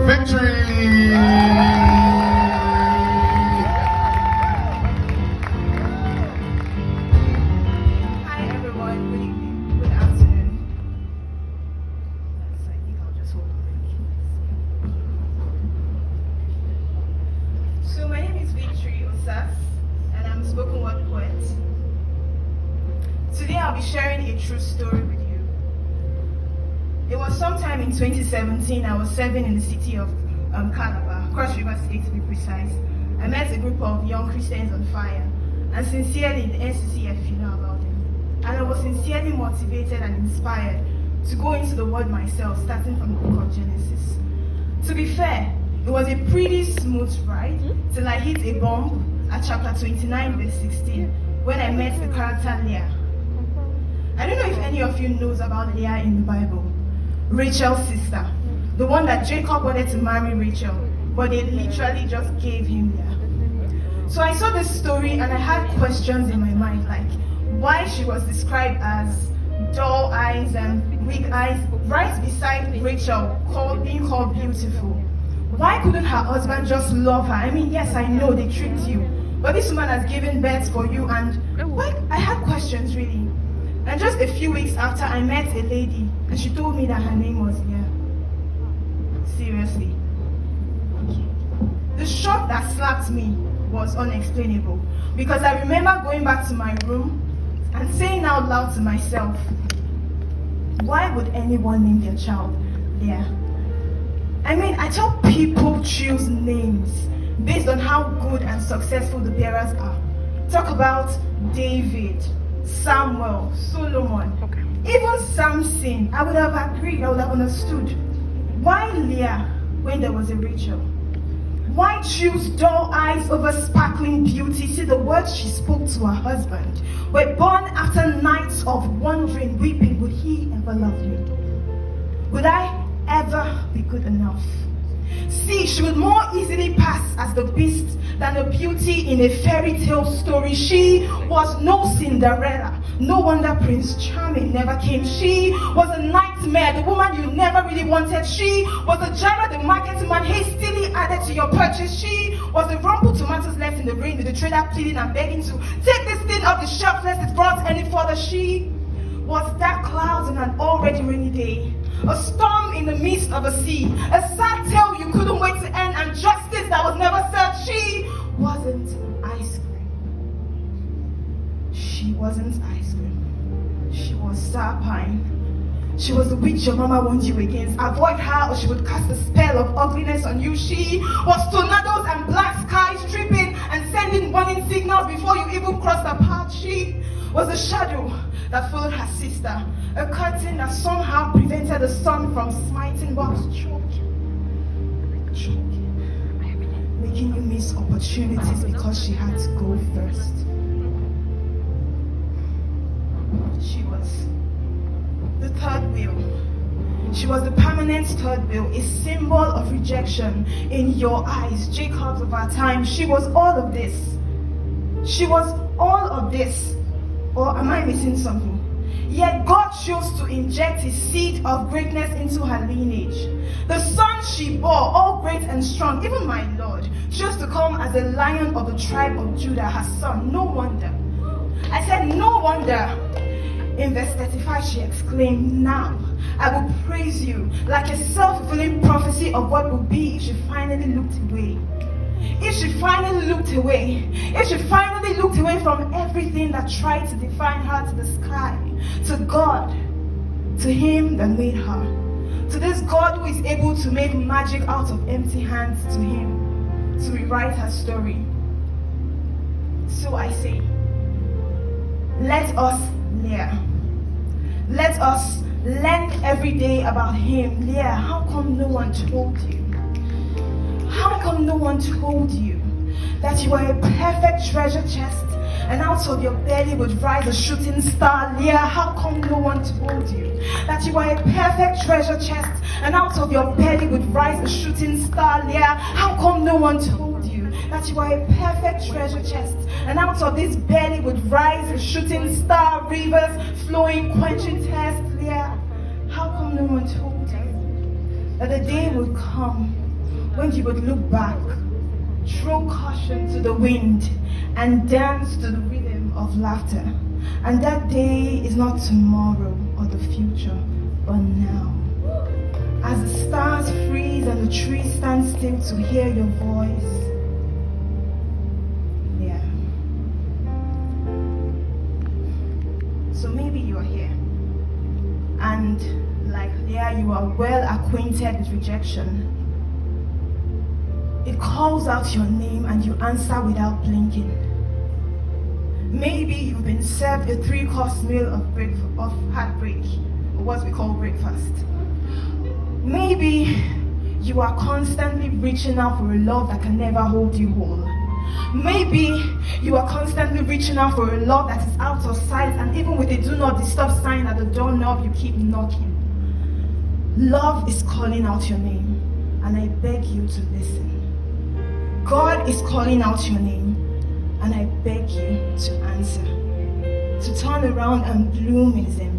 victory. Hi everyone, good evening, good afternoon. So I think I'll just hold the mic. So my name is Victory Osas, and I'm a spoken word poet. Today I'll be sharing a true story with you. It was sometime in 2017. I was serving in the city of Calabar, Cross River State to be precise. I met a group of young Christians on fire, and sincerely, the NCCF, you know about them. And I was sincerely motivated and inspired to go into the word myself, starting from the book of Genesis. To be fair, it was a pretty smooth ride till I hit a bump at chapter 29, verse 16, when I met the character Leah. I don't know if any of you knows about Leah in the Bible. Rachel's sister, the one that Jacob wanted to marry Rachel, but they literally just gave him Leah. So I saw this story and I had questions in my mind, like why she was described as dull eyes and weak eyes right beside Rachel being called beautiful. Why couldn't her husband just love her? I mean, yes, I know they tricked you, but this woman has given birth for you, and why? I had questions really. And just a few weeks after, I met a lady, and she told me that her name was Leah. Seriously. The shock that slapped me was unexplainable, because I remember going back to my room and saying out loud to myself, why would anyone name their child Leah? I mean, I tell people choose names based on how good and successful the bearers are. Talk about David, Samuel, Solomon, even Samson. I would have agreed, I would have understood. Why Leah when there was a Rachel? Why choose dull eyes over sparkling beauty? See, the words she spoke to her husband were born after nights of wondering, weeping, would he ever love me? Would I ever be good enough? See, she would more easily pass as the beast than the beauty in a fairy tale story. She was no Cinderella. No wonder Prince Charming never came. She was a nightmare, the woman you never really wanted. She was a Jara, the market man hastily added to your purchase. She was the rumpled tomatoes left in the rain with the trader pleading and begging to take this thing off the shelf lest it brought any further. She was dark clouds in an already rainy day, a storm in the midst of a sea, a sad tale you couldn't wait to end, and justice that was never served. She wasn't ice cream. She wasn't ice cream. She was sour pine. She was the witch your mama warned you against. Avoid her or she would cast a spell of ugliness on you. She was tornadoes and black skies tripping and sending warning signals before you even crossed the path. She was a shadow that followed her sister, a curtain that somehow prevented the sun from smiting whilst choking, making you miss opportunities because she had to go first. She was the third wheel. She was the permanent third wheel, a symbol of rejection in your eyes, Jacobs of our time. She was all of this. She was all of this. Or am I missing something? Yet God chose to inject his seed of greatness into her lineage. The son she bore, all great and strong, even my Lord, chose to come as a lion of the tribe of Judah, her son. No wonder. I said, no wonder. In verse 35, she exclaimed, now I will praise you, like a self-fulfilling prophecy of what would be if she finally looked away. If she finally looked away, if she finally looked away from everything that tried to define her, to the sky, to God, to him that made her, to this God who is able to make magic out of empty hands, to him, to rewrite her story. So I say, let us, Leah, let us learn every day about him. Leah, how come no one told you? How come no one told you that you are a perfect treasure chest and out of your belly would rise a shooting star? Leah, how come no one told you that you are a perfect treasure chest and out of your belly would rise a shooting star? Leah, how come no one told you that you are a perfect treasure chest and out of this belly would rise a shooting star, rivers flowing, quenching thirst? Leah, how come no one told you that the day would come when you would look back, throw caution to the wind, and dance to the rhythm of laughter. And that day is not tomorrow or the future, but now. As the stars freeze and the trees stand still to hear your voice. Yeah. So maybe you are here, and like Leah, you are well acquainted with rejection. It calls out your name and you answer without blinking. Maybe you've been served a 3-course meal of heartbreak, or what we call breakfast. Maybe you are constantly reaching out for a love that can never hold you whole. Maybe you are constantly reaching out for a love that is out of sight, and even with a do not disturb sign at the doorknob, you keep knocking. Love is calling out your name, and I beg you to listen. God is calling out your name, and I beg you to answer, to turn around and bloom in His embrace.